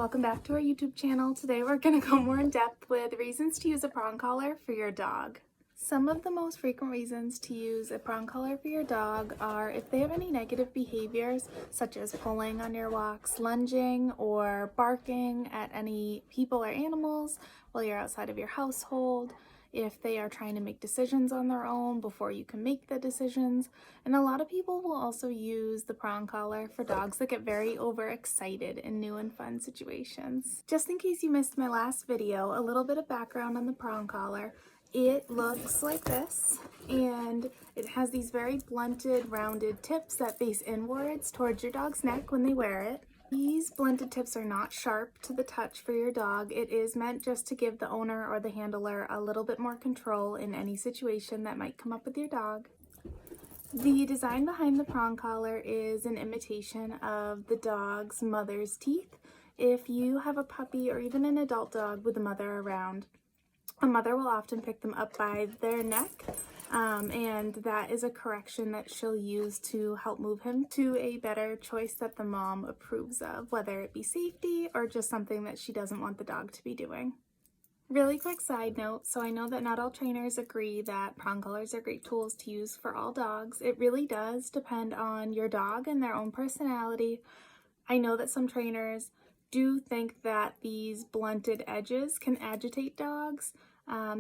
welcome back to our YouTube channel. Today we're going to go more in depth with reasons to use a prong collar for your dog. Some of the most frequent reasons to use a prong collar for your dog are if they have any negative behaviors, such as pulling on your walks, lunging, or barking at any people or animals while you're outside of your household, if they are trying to make decisions on their own before you can make the decisions. And a lot of people will also use the prong collar for dogs that get very overexcited in new and fun situations. Just in case you missed my last video, a little bit of background on the prong collar. It looks like this, and it has these very blunted, rounded tips that face inwards towards your dog's neck when they wear it. These blunted tips are not sharp to the touch for your dog. It is meant just to give the owner or the handler a little bit more control in any situation that might come up with your dog. The design behind the prong collar is an imitation of the dog's mother's teeth. If you have a puppy or even an adult dog with a mother around, a mother will often pick them up by their neck, and that is a correction that she'll use to help move him to a better choice that the mom approves of, whether it be safety or just something that she doesn't want the dog to be doing. Really quick side note, so I know that not all trainers agree that prong collars are great tools to use for all dogs. It really does depend on your dog and their own personality. I know that some trainers do think that these blunted edges can agitate dogs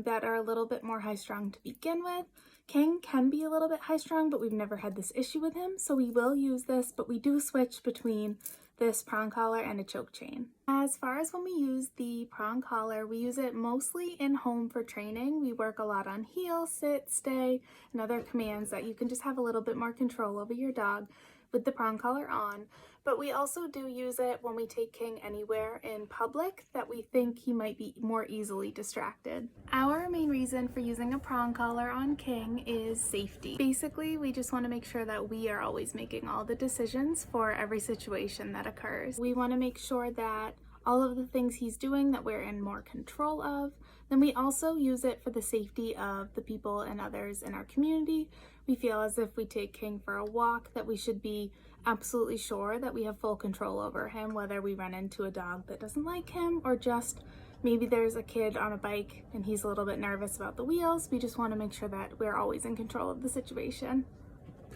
that are a little bit more high-strung to begin with. King can be a little bit high-strung, but we've never had this issue with him, so we will use this, but we do switch between this prong collar and a choke chain. As far as when we use the prong collar, we use it mostly in home for training. We work a lot on heel, sit, stay, and other commands that you can just have a little bit more control over your dog with the prong collar on. But we also do use it when we take King anywhere in public that we think he might be more easily distracted. Our main reason for using a prong collar on King is safety. Basically, we just want to make sure that we are always making all the decisions for every situation that occurs. We want to make sure that all of the things he's doing that we're in more control of. Then we also use it for the safety of the people and others in our community. We feel as if we take King for a walk that we should be absolutely sure that we have full control over him, whether we run into a dog that doesn't like him or just maybe there's a kid on a bike and he's a little bit nervous about the wheels. We just want to make sure that we're always in control of the situation.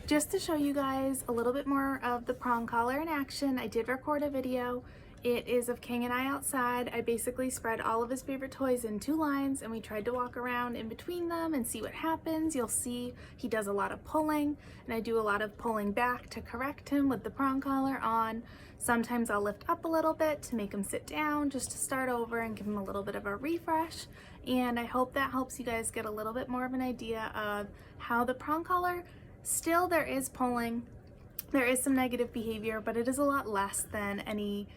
Just to show you guys a little bit more of the prong collar in action, I did record a video. It is of King and I outside. I basically spread all of his favorite toys in 2 lines and we tried to walk around in between them and see what happens. You'll see he does a lot of pulling, and I do a lot of pulling back to correct him with the prong collar on. Sometimes I'll lift up a little bit to make him sit down just to start over and give him a little bit of a refresh. And I hope that helps you guys get a little bit more of an idea of how the prong collar, still there is pulling, there is some negative behavior, but it is a lot less than any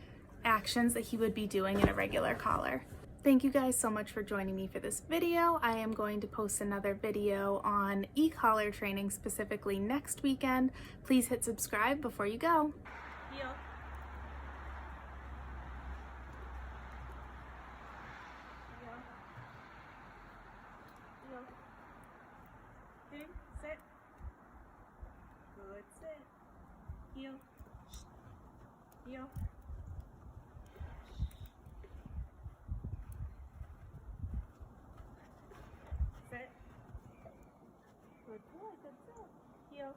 actions that he would be doing in a regular collar. Thank you guys so much for joining me for this video. I am going to post another video on e-collar training specifically next weekend. Please hit subscribe before you go. Heel. Heel. Heel. King, sit. Good, sit. Heel. Heel. Sit. Good boy, good sit. Heel.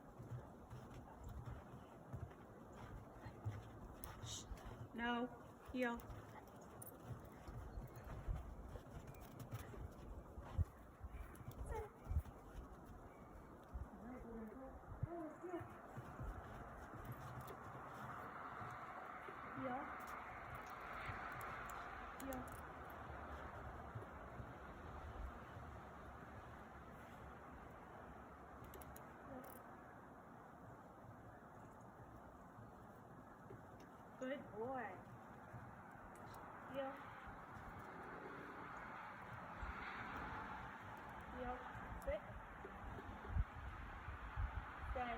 No. Heel. Sit. Alright, we're gonna go. Oh, good. Heel. Heel. Good boy. Heel. Heel. Sit. Stay.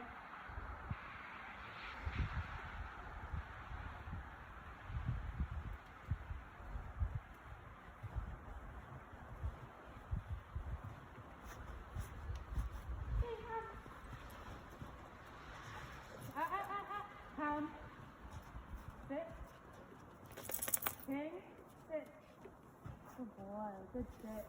Sit. Prang. Sit. Good boy. Good sit.